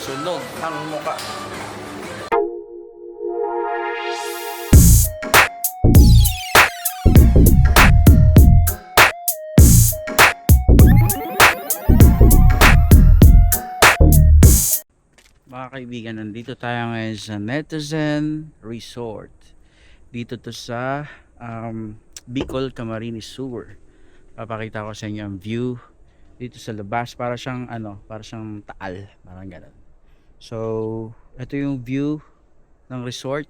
Sunog ang muka. Mga kaibigan, nandito tayo ngayon sa Netizen Resort. Dito to sa Bicol Camarines Sur. Papakita ko sa inyo ang view dito sa labas. Para siyang para siyang Taal, parang ganun. So, ito yung view ng resort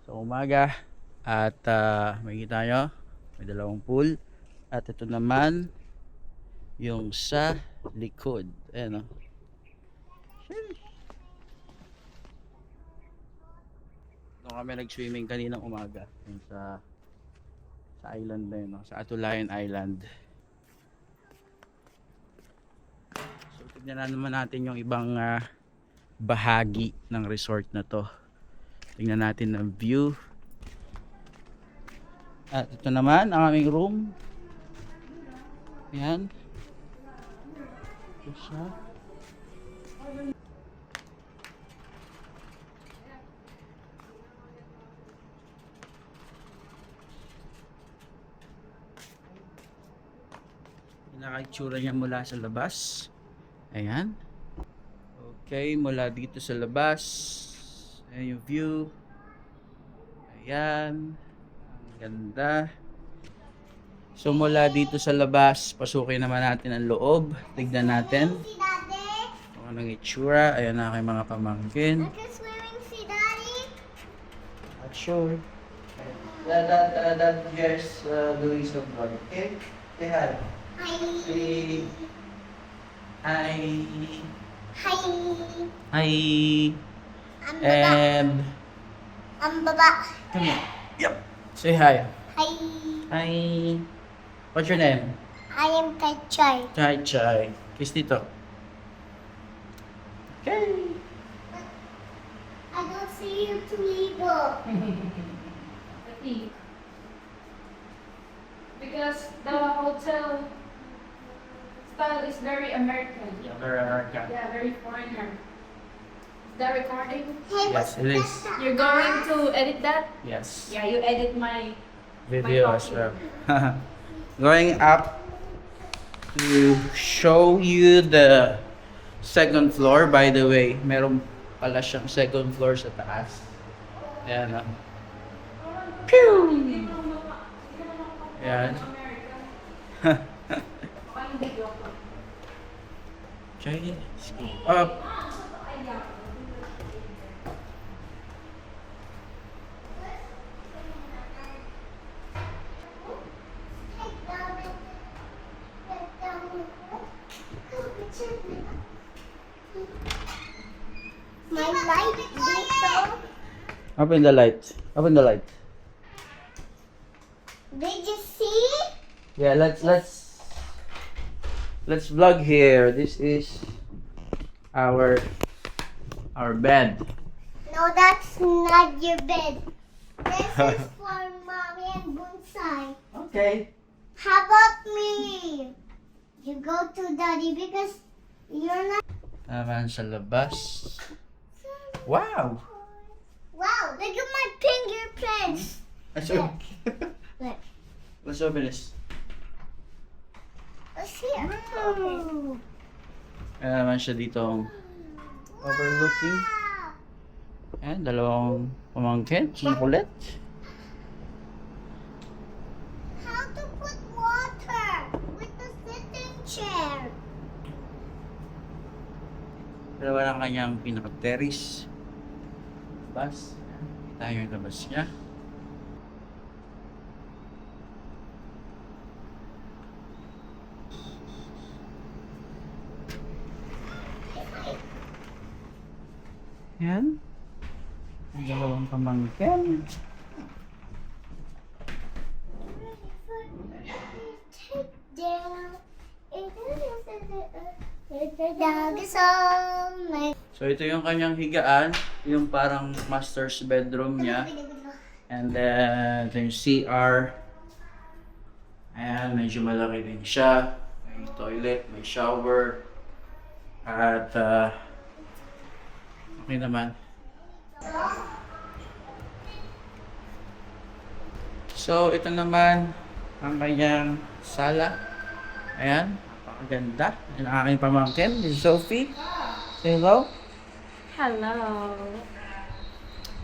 sa umaga. At makikita nyo, may dalawang pool. At ito naman yung sa likod. Ayan o. Doon kami nag-swimming kaninang umaga sa island na yun, no? Sa Atulayan Island. So tignan na naman natin yung ibang bahagi ng resort na to. Tingnan natin ang view. At ito naman ang aming room. Ayan. Ito siya. Pinaka-itsura niya mula sa labas. Ayan. Okay, mula dito sa labas. Ayan yung view. Ayan. Ang ganda. So mula dito sa labas, pasukin naman natin ang loob. Tignan natin kung anong itsura. Ayan na aking mga pamangkin. Swimming si Daddy. Not sure. That yes, doing some vlog. Okay? Say hi. Hi. Hi. Hi. Hi. Ang baba. And Ang baba. come here. Yep. Say hi. Hi. Hi. What's your name? I am Kachay. Chai Chai. Kiss dito. Okay. I don't see you twinkle. Because the hotel style is very American. Yeah, very American. Yeah, very foreigner. Is that recording? Hey, Yes, it is. You're going to edit that? Yes. Yeah, you edit my Video my as copy. well. Going up to show you the second floor. By the way, meron pala siyang second floor sa taas. Ayan. Pew! Ayan. Okay, let's go up. My light dito. Open the light. Open the light. Did you see? Yeah, let's vlog here. This is our bed. No, that's not your bed. This is for mommy and Bonsai. Okay. How about me? You go to daddy because you're not. Naman sa labas. Wow. Wow, look at my fingerprints. Let's open. Look, Let's open this. let's see it. Wow. Ayan naman siya dito overlooking. Wow. Ayan, dalawang pamangkin. Ang kulit. How to put water with the sitting chair. Dalawa lang kanyang pinaka-terrace. Labas. Kita yung labas niya. Yan. Ang dalawang pamangkin. Take down. The dog is on my. So ito yung kanyang higaan, yung parang master's bedroom niya. And then ito yung CR. Ayan, medyo malaki din siya. May toilet, may shower. At Okay naman. So, ito naman ang kanyang sala. Ayan, napakaganda. Ang aking pamangkin, si Sophie. Say hello. Hello.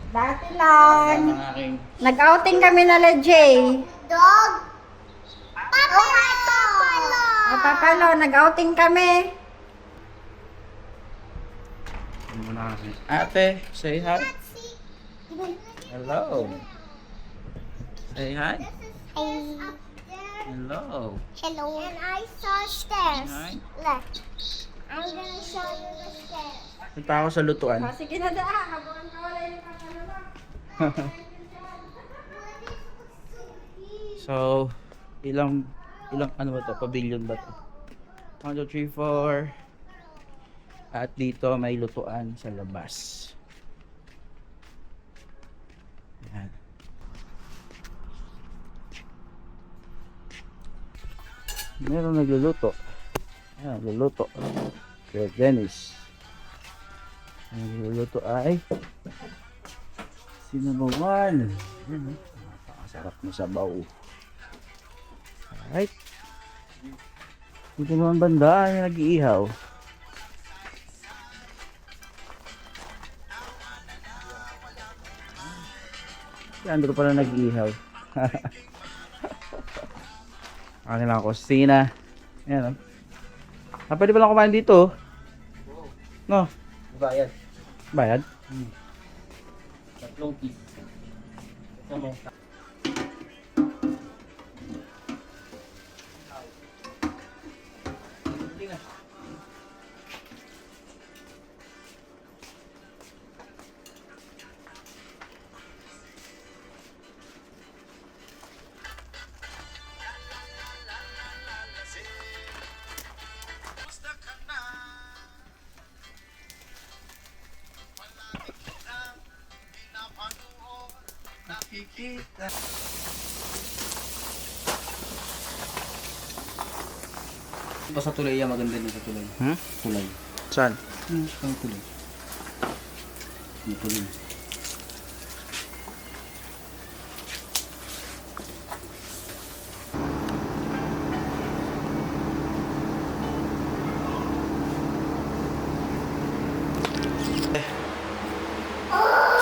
Dati lang. Ang aking Nag-outing kami na Jay. Dog. Papalo. Papalo, nag-outing kami. ate, say hi. Hello. Say hi. Hello. Hello. And I saw stairs. Hi. Look. I'm gonna show you the stairs. Punta ako sa lutuan. Sige na da, habang wala yung papalo. So, ilang ano ba to? Pavilion ba to? 1, 2, 3, 4. At dito may lutuan sa labas. Ayan. Meron nagluluto. Ayan, nagluluto. Kaya Dennis. Ang nagluluto ay sinabawan. Ayan, napakasarap na sabaw. Alright. Dito naman banda ay nag-iihaw. Yan, dito pala nag-iihaw. Akin lang kusina. Ayan, oh. Pwede pala kumain dito. No? Bayad. Bayad? Tatlong piece. Ito mo. Ito sa tulay yan, maganda din sa tulay. Hmm? Tulay. Saan? Ang tulay. Ang tulay.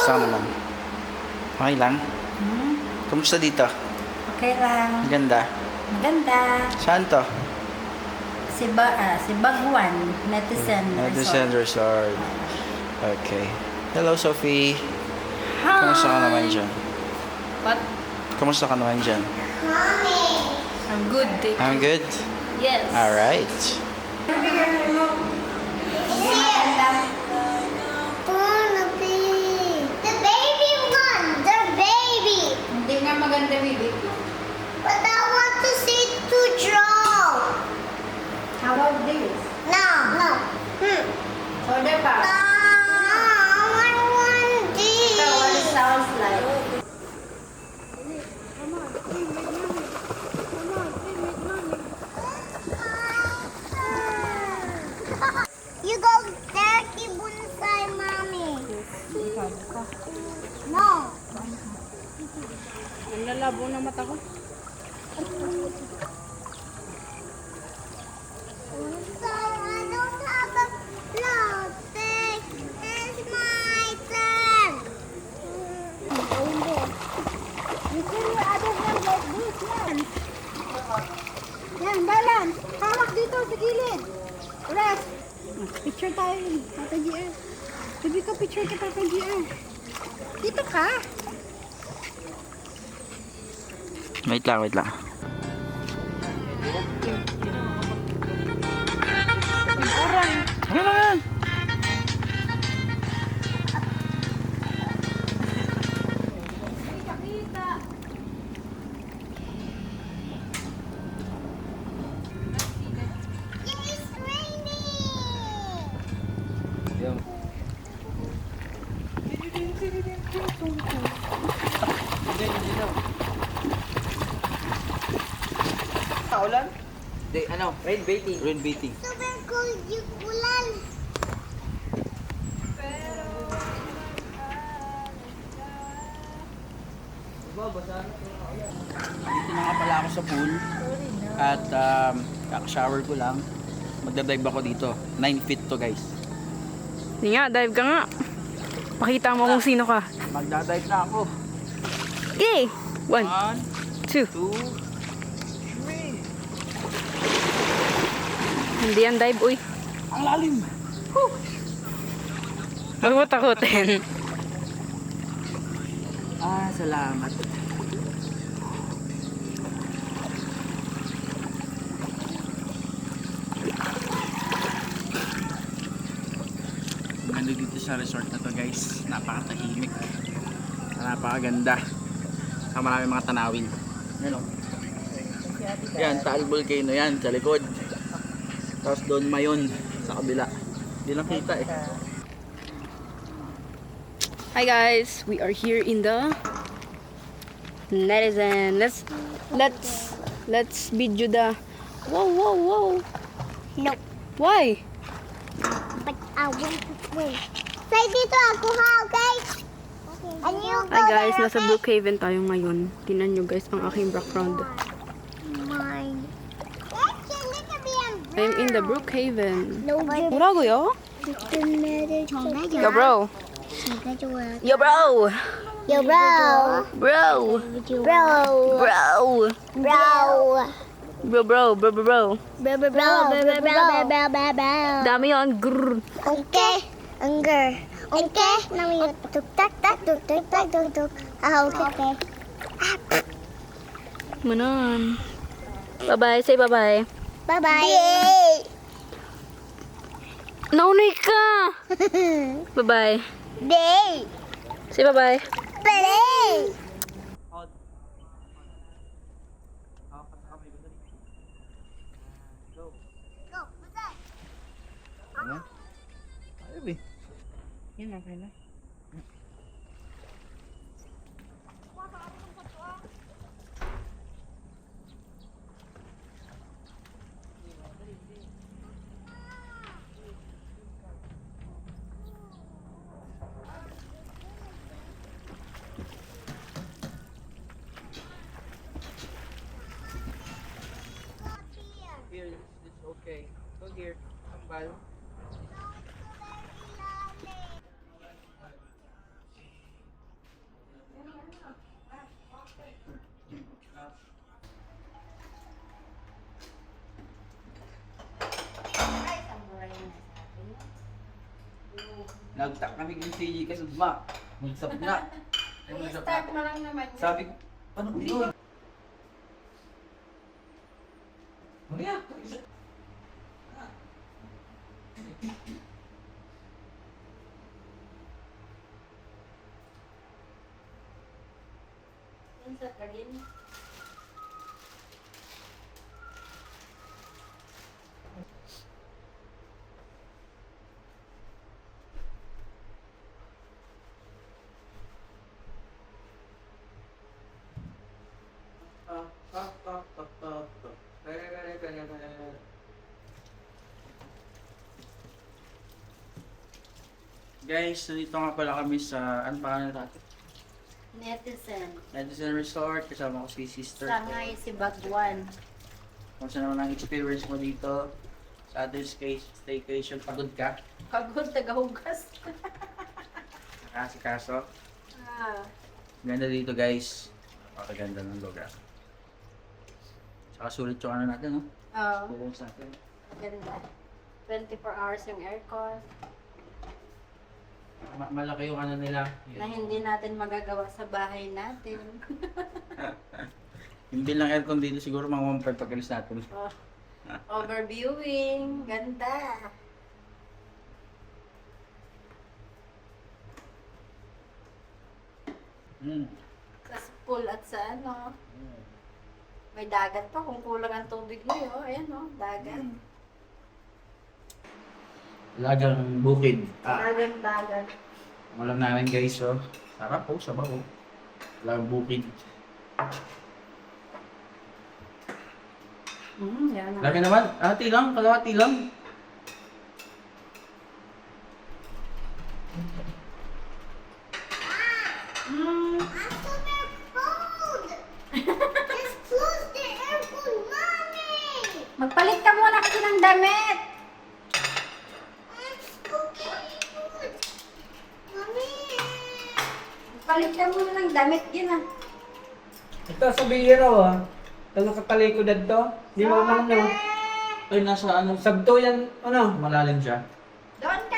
Saan naman? Okay lang? Kamusta dito? Okay lang. Ang ganda. Maganda. Saan to? Si Bagwan, Netizen Netizen Resort. Okay. Hello, Sophie. Hi. Kamusta ka naman dyan? What? Kamusta ka naman dyan? I'm good. Thank I'm good? Yes. Alright. The baby one. The baby. Hindi nga maganda, baby. But I want to see to draw. How about this? No. No. Shoulder pa. No. I want this. Ito, what it sounds like. You go there, Kibunsai, mommy. No. Ang lalabo ng mata ko. Bunsai, I don't have a plastic. It's my turn. You can your other hand like this, yan. Yan, balance. Hawak dito sa gilid. Rest. Picture tayo. Papa GR. Sabi ko picture ka Papa GR. Dito ka. Wait lang, wait lang. Okay lang yan. It's raining. Yung Kaulan? Di, ano, rain baiting. Rain baiting. Super cool yung ulan. Dito na nga pala ako sa pool. At kaka-shower ko lang. Magda-dive ako dito. 9 feet to guys. Hindi nga, dive ka nga. Pakita mo kung sino ka. Magda-dive na ako. Yay! 1, 2. 1, 2, 3. Hindi yan dive, uy. Ang lalim! Huwag mo takutin. Salamat. Ganda dito sa resort na to guys. Napakatahimik. Napakaganda. Marami mga tanawin. Yan o. Yan, Taal Volcano yan sa likod. Tapos doon Mayon sa kabila. Hindi lang kita eh. Hi guys, we are here in the Netizen. Let's video the. Whoa. No, Why? but I want to swim. Say dito ako ha, okay? And you go Hi guys, there, nasa okay? Brookhaven tayo ngayon. Tingnan nyo guys ang aking background. Mine. Actually, look at me, I'm in the Brookhaven. No, 뭐라고요? Yo, Yo bro. Yo bro. Yo, bro. Bro. Bro. Bro. Bro. Bro. Bro. Dami yun. Grrr. Okay. Anger. Okay. Tuk tak tak tuk tuk tak tuk tuk. Ah, okay. Manon. Bye-bye. Say bye-bye. Bye bye. Naunay ka. Bye-bye. Day. Say bye-bye. Play. Yan, okay na. Here, it's okay. Go here. Kambal. Nagtak kami kung CJ kasi ba? Magsap na. Start mo lang naman. Sabi ko, paano yun? Ano yan? Guys, nandito nga pala kami sa, ano pa natin? Netizen. Netizen Resort, kasama ko si sister. Sangay si Bagwan. Kamusta naman ang experience mo dito sa ating staycation? Pagod ka? Pagod, tagahugas. Nakasikaso? Ah, Ganda dito guys. Napakaganda ng lugar. Tsaka sulit yung ano natin, no? oh, Rooms natin. ganda. 24 hours yung aircon Malaki yung ano nila. na hindi natin magagawa sa bahay natin. Yung bill ng aircon dito siguro mga 1.5 pag alis natin. Oh, overviewing. Ganda. Sa pool at sa ano. May dagat pa kung kulang ang tubig mo. Oh. Ayan oh, dagat. Lagang bukid. Dagat. Alam namin guys, oh. Sarap po, sabaw. Lagang bukid. Yan. Lagi naman, ati lang, kalahati lang. Magpalit ka muna kasi ng damit. Mommy! Magpalit ka muna ng damit, yun ah. Ito sa bihiraw ah. Ito nakatalikod to. Di mo man no. Ay, nasa ano? Sabto yan, ano? Malalim siya. Doon